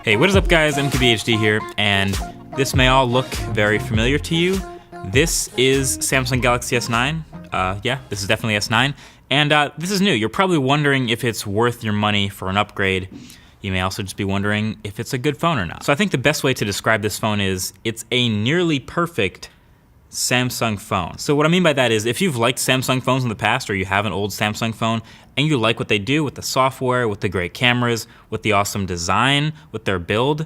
Hey, what is up guys, MKBHD here, and this may all look very familiar to you. This is Samsung Galaxy S9. Yeah, this is definitely S9. And this is new. You're probably wondering if it's worth your money for an upgrade. You may also just be wondering if it's a good phone or not. So I think the best way to describe this phone is it's a nearly perfect Samsung phone. So what I mean by that is if you've liked Samsung phones in the past, or you have an old Samsung phone and you like what they do with the software, with the great cameras, with the awesome design, with their build,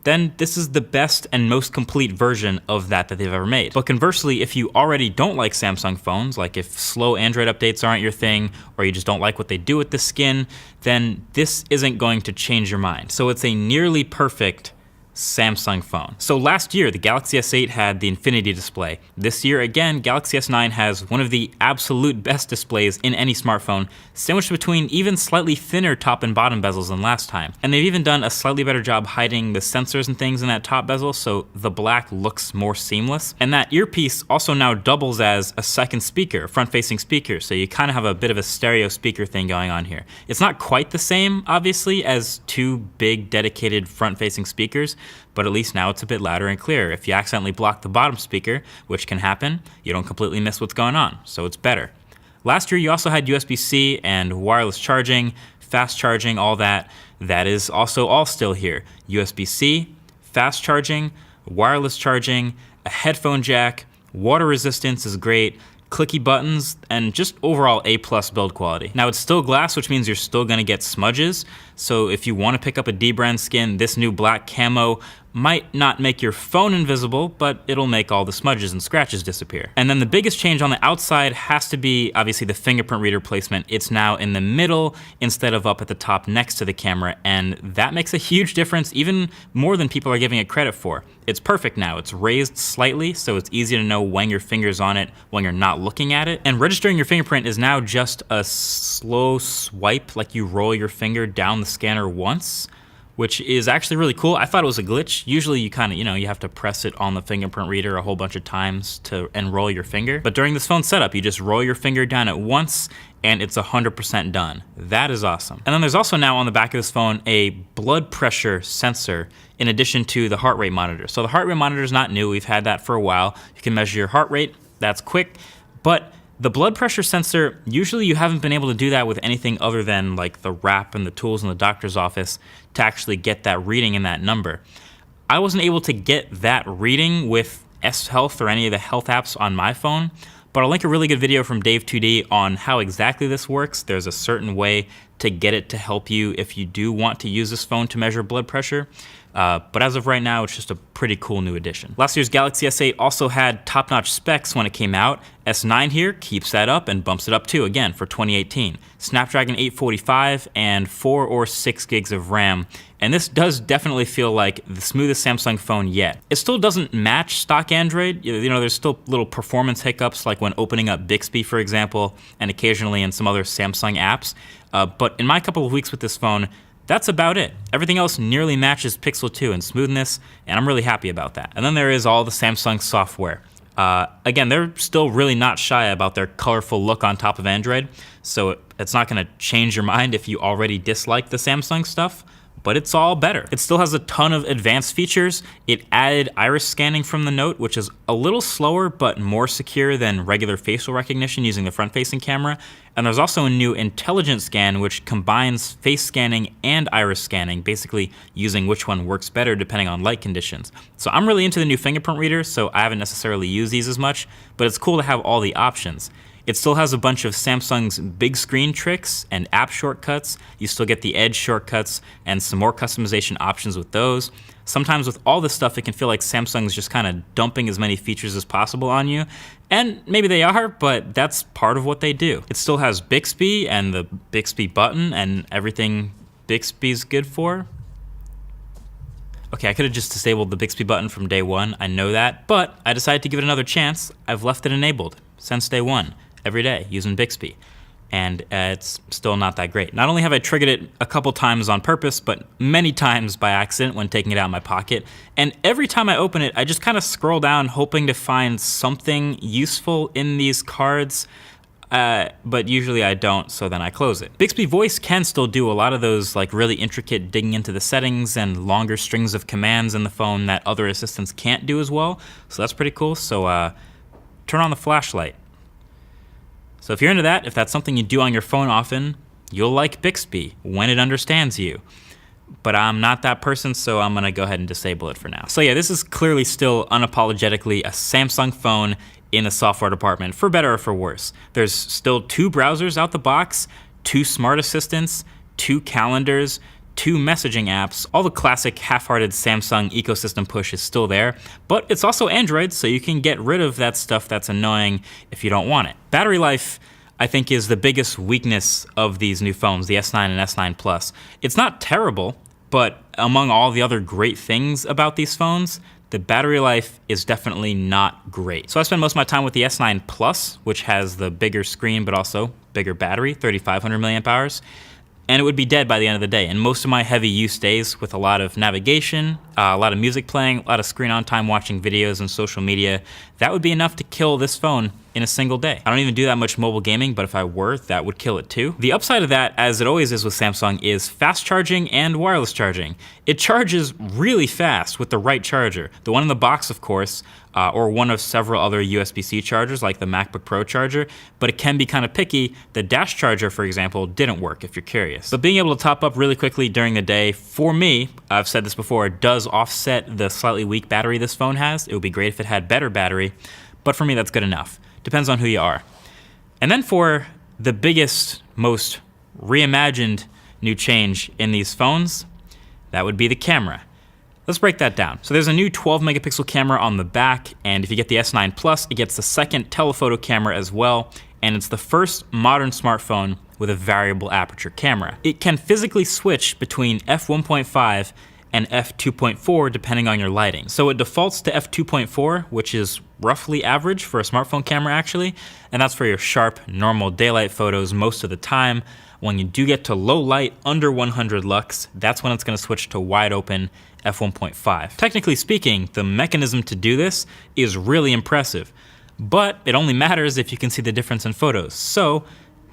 then this is the best and most complete version of that they've ever made. But conversely, if you already don't like Samsung phones, like if slow Android updates aren't your thing, or you just don't like what they do with the skin, then this isn't going to change your mind. So it's a nearly perfect Samsung phone. So last year, the Galaxy S8 had the Infinity display. This year, again, Galaxy S9 has one of the absolute best displays in any smartphone, sandwiched between even slightly thinner top and bottom bezels than last time. And they've even done a slightly better job hiding the sensors and things in that top bezel, so the black looks more seamless. And that earpiece also now doubles as a second speaker, a front-facing speaker, so you kind of have a bit of a stereo speaker thing going on here. It's not quite the same, obviously, as two big dedicated front-facing speakers, but at least now it's a bit louder and clearer. If you accidentally block the bottom speaker, which can happen, you don't completely miss what's going on, so it's better. Last year you also had USB-C and wireless charging, fast charging, all that. That is also all still here. USB-C, fast charging, wireless charging, a headphone jack, water resistance is great, clicky buttons, and just overall A+ build quality. Now it's still glass, which means you're still gonna get smudges, so if you wanna pick up a D-brand skin, this new black camo might not make your phone invisible, but it'll make all the smudges and scratches disappear. And then the biggest change on the outside has to be obviously the fingerprint reader placement. It's now in the middle instead of up at the top next to the camera, and that makes a huge difference, even more than people are giving it credit for. It's perfect now. It's raised slightly, so it's easy to know when your finger's on it, when you're not looking at it. And registering your fingerprint is now just a slow swipe, like you roll your finger down the scanner once, which is actually really cool. I thought it was a glitch. Usually you kind of, you have to press it on the fingerprint reader a whole bunch of times to enroll your finger. But during this phone setup, you just roll your finger down at once and it's 100% done. That is awesome. And then there's also now on the back of this phone a blood pressure sensor in addition to the heart rate monitor. So the heart rate monitor is not new. We've had that for a while. You can measure your heart rate. That's quick. But the blood pressure sensor, usually you haven't been able to do that with anything other than like the wrap and the tools in the doctor's office to actually get that reading and that number. I wasn't able to get that reading with S Health or any of the health apps on my phone, but I'll link a really good video from Dave2D on how exactly this works. There's a certain way to get it to help you if you do want to use this phone to measure blood pressure. But as of right now, it's just a pretty cool new addition. Last year's Galaxy S8 also had top-notch specs when it came out. S9 here keeps that up and bumps it up too, again, for 2018. Snapdragon 845 and 4 or 6 gigs of RAM. And this does definitely feel like the smoothest Samsung phone yet. It still doesn't match stock Android. There's still little performance hiccups, like when opening up Bixby, for example, and occasionally in some other Samsung apps. But in my couple of weeks with this phone, that's about it. Everything else nearly matches Pixel 2 in smoothness, and I'm really happy about that. And then there is all the Samsung software. Again, they're still really not shy about their colorful look on top of Android, so it's not gonna change your mind if you already dislike the Samsung stuff, but it's all better. It still has a ton of advanced features. It added iris scanning from the Note, which is a little slower but more secure than regular facial recognition using the front-facing camera. And there's also a new intelligent scan which combines face scanning and iris scanning, basically using which one works better depending on light conditions. So I'm really into the new fingerprint reader, so I haven't necessarily used these as much, but it's cool to have all the options. It still has a bunch of Samsung's big screen tricks and app shortcuts. You still get the Edge shortcuts and some more customization options with those. Sometimes with all this stuff, it can feel like Samsung's just kind of dumping as many features as possible on you. And maybe they are, but that's part of what they do. It still has Bixby and the Bixby button and everything Bixby's good for. Okay, I could have just disabled the Bixby button from day one, I know that, but I decided to give it another chance. I've left it enabled since day one, every day, using Bixby. and it's still not that great. Not only have I triggered it a couple times on purpose, but many times by accident when taking it out of my pocket. And every time I open it, I just kind of scroll down hoping to find something useful in these cards. But usually I don't, so then I close it. Bixby Voice can still do a lot of those like really intricate digging into the settings and longer strings of commands in the phone that other assistants can't do as well. So that's pretty cool. So turn on the flashlight. So if you're into that, if that's something you do on your phone often, you'll like Bixby when it understands you. But I'm not that person, so I'm gonna go ahead and disable it for now. So yeah, this is clearly still unapologetically a Samsung phone in the software department, for better or for worse. There's still 2 browsers out the box, 2 smart assistants, 2 calendars, 2 messaging apps. All the classic half-hearted Samsung ecosystem push is still there, but it's also Android, so you can get rid of that stuff that's annoying if you don't want it. Battery life, I think, is the biggest weakness of these new phones, the S9 and S9 Plus. It's not terrible, but among all the other great things about these phones, the battery life is definitely not great. So I spend most of my time with the S9 Plus, which has the bigger screen, but also bigger battery, 3,500 milliamp hours. And it would be dead by the end of the day. And most of my heavy use days with a lot of navigation, a lot of music playing, a lot of screen on time watching videos and social media, that would be enough to kill this phone in a single day. I don't even do that much mobile gaming, but if I were, that would kill it too. The upside of that, as it always is with Samsung, is fast charging and wireless charging. It charges really fast with the right charger. The one in the box, of course, or one of several other USB-C chargers like the MacBook Pro charger, but it can be kind of picky. The dash charger, for example, didn't work if you're curious. But being able to top up really quickly during the day, for me, I've said this before, it does offset the slightly weak battery this phone has. It would be great if it had better battery, but for me that's good enough. Depends on who you are. And then for the biggest, most reimagined new change in these phones, that would be the camera. Let's break that down. So there's a new 12 megapixel camera on the back, and if you get the S9 Plus, it gets the second telephoto camera as well, and it's the first modern smartphone with a variable aperture camera. It can physically switch between f1.5 and f2.4 depending on your lighting. So it defaults to f2.4, which is roughly average for a smartphone camera actually, and that's for your sharp, normal daylight photos most of the time. When you do get to low light under 100 lux, that's when it's gonna switch to wide open f1.5. Technically speaking, the mechanism to do this is really impressive, but it only matters if you can see the difference in photos. So,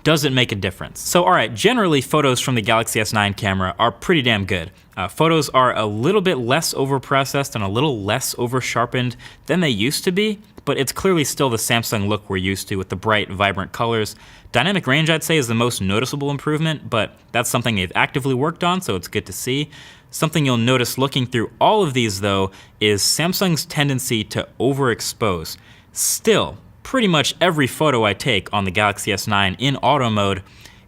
does it make a difference? So all right, generally photos from the Galaxy S9 camera are pretty damn good. Photos are a little bit less overprocessed and a little less over-sharpened than they used to be, but it's clearly still the Samsung look we're used to with the bright, vibrant colors. Dynamic range, I'd say, is the most noticeable improvement, but that's something they've actively worked on, so it's good to see. Something you'll notice looking through all of these, though, is Samsung's tendency to overexpose. Still, pretty much every photo I take on the Galaxy S9 in auto mode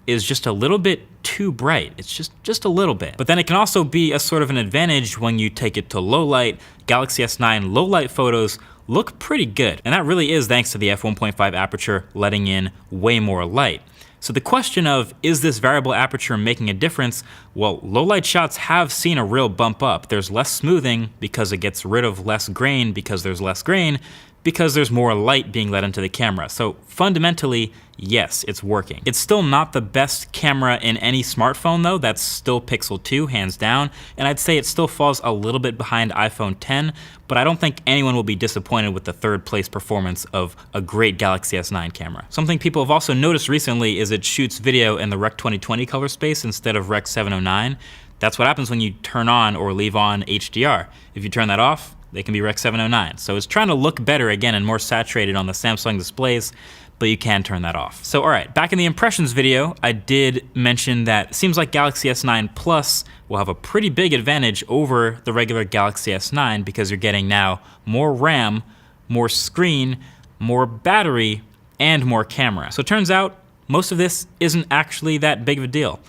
is just a little bit too bright. It's just a little bit. But then it can also be a sort of an advantage when you take it to low light. Galaxy S9 low light photos look pretty good. And that really is thanks to the f1.5 aperture letting in way more light. So the question of, is this variable aperture making a difference? Well, low light shots have seen a real bump up. There's less smoothing because it gets rid of less grain because there's less grain, because there's more light being let into the camera. So fundamentally, yes, it's working. It's still not the best camera in any smartphone though. That's still Pixel 2, hands down. And I'd say it still falls a little bit behind iPhone 10, but I don't think anyone will be disappointed with the third place performance of a great Galaxy S9 camera. Something people have also noticed recently is it shoots video in the Rec 2020 color space instead of Rec 709. That's what happens when you turn on or leave on HDR. If you turn that off, they can be Rec 709. So it's trying to look better again and more saturated on the Samsung displays, but you can turn that off. So all right, back in the impressions video, I did mention that it seems like Galaxy S9 Plus will have a pretty big advantage over the regular Galaxy S9 because you're getting now more RAM, more screen, more battery, and more camera. So it turns out most of this isn't actually that big of a deal.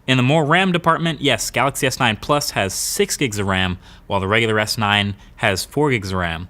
In the more RAM department, yes, Galaxy S9 Plus has 6 gigs of RAM, while the regular S9 has 4 gigs of RAM.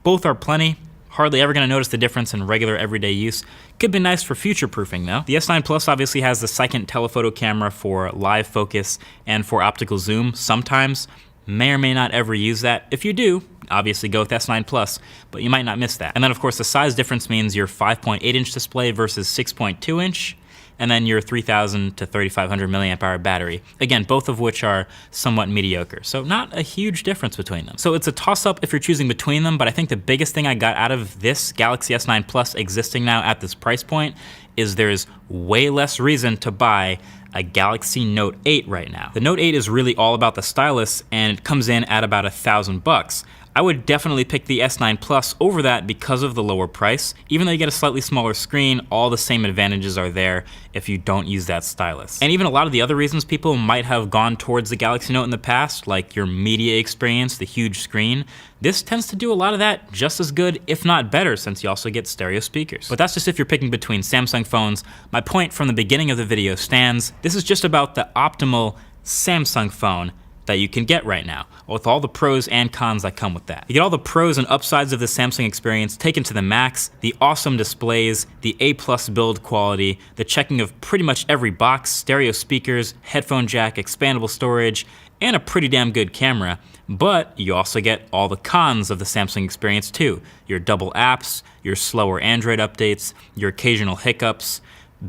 Both are plenty. Hardly ever going to notice the difference in regular everyday use. Could be nice for future-proofing though. The S9 Plus obviously has the second telephoto camera for live focus and for optical zoom sometimes. May or may not ever use that. If you do, obviously go with S9 Plus, but you might not miss that. And then of course the size difference means your 5.8-inch display versus 6.2-inch. and then your 3,000 to 3,500 milliamp hour battery. Again, both of which are somewhat mediocre. So not a huge difference between them. So it's a toss-up if you're choosing between them, but I think the biggest thing I got out of this Galaxy S9 Plus existing now at this price point is there's way less reason to buy a Galaxy Note 8 right now. The Note 8 is really all about the stylus, and it comes in at about $1,000. I would definitely pick the S9 Plus over that because of the lower price. Even though you get a slightly smaller screen, all the same advantages are there if you don't use that stylus. And even a lot of the other reasons people might have gone towards the Galaxy Note in the past, like your media experience, the huge screen, this tends to do a lot of that just as good, if not better, since you also get stereo speakers. But that's just if you're picking between Samsung phones. My point from the beginning of the video stands. This is just about the optimal Samsung phone that you can get right now, with all the pros and cons that come with that. You get all the pros and upsides of the Samsung experience taken to the max, the awesome displays, the A+ build quality, the checking of pretty much every box, stereo speakers, headphone jack, expandable storage, and a pretty damn good camera. But you also get all the cons of the Samsung experience too. Your double apps, your slower Android updates, your occasional hiccups,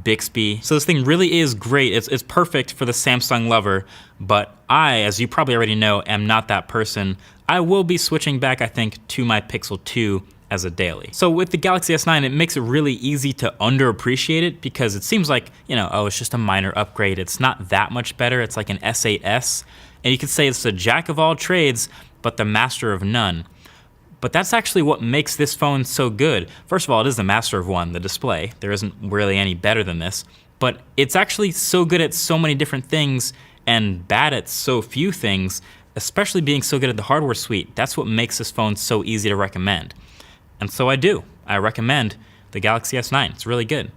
Bixby. So this thing really is great. It's perfect for the Samsung lover, but I, as you probably already know, am not that person. I will be switching back, I think, to my Pixel 2 as a daily. So with the Galaxy S9, it makes it really easy to underappreciate it because it seems like, you know, oh, it's just a minor upgrade. It's not that much better. It's like an S8s. And you could say it's a jack of all trades, but the master of none. But that's actually what makes this phone so good. First of all, it is the master of one, the display. There isn't really any better than this. But it's actually so good at so many different things and bad at so few things, especially being so good at the hardware suite. That's what makes this phone so easy to recommend. And so I do. I recommend the Galaxy S9. It's really good.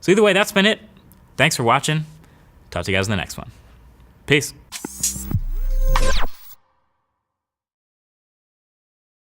So either way, that's been it. Thanks for watching. Talk to you guys in the next one. Peace.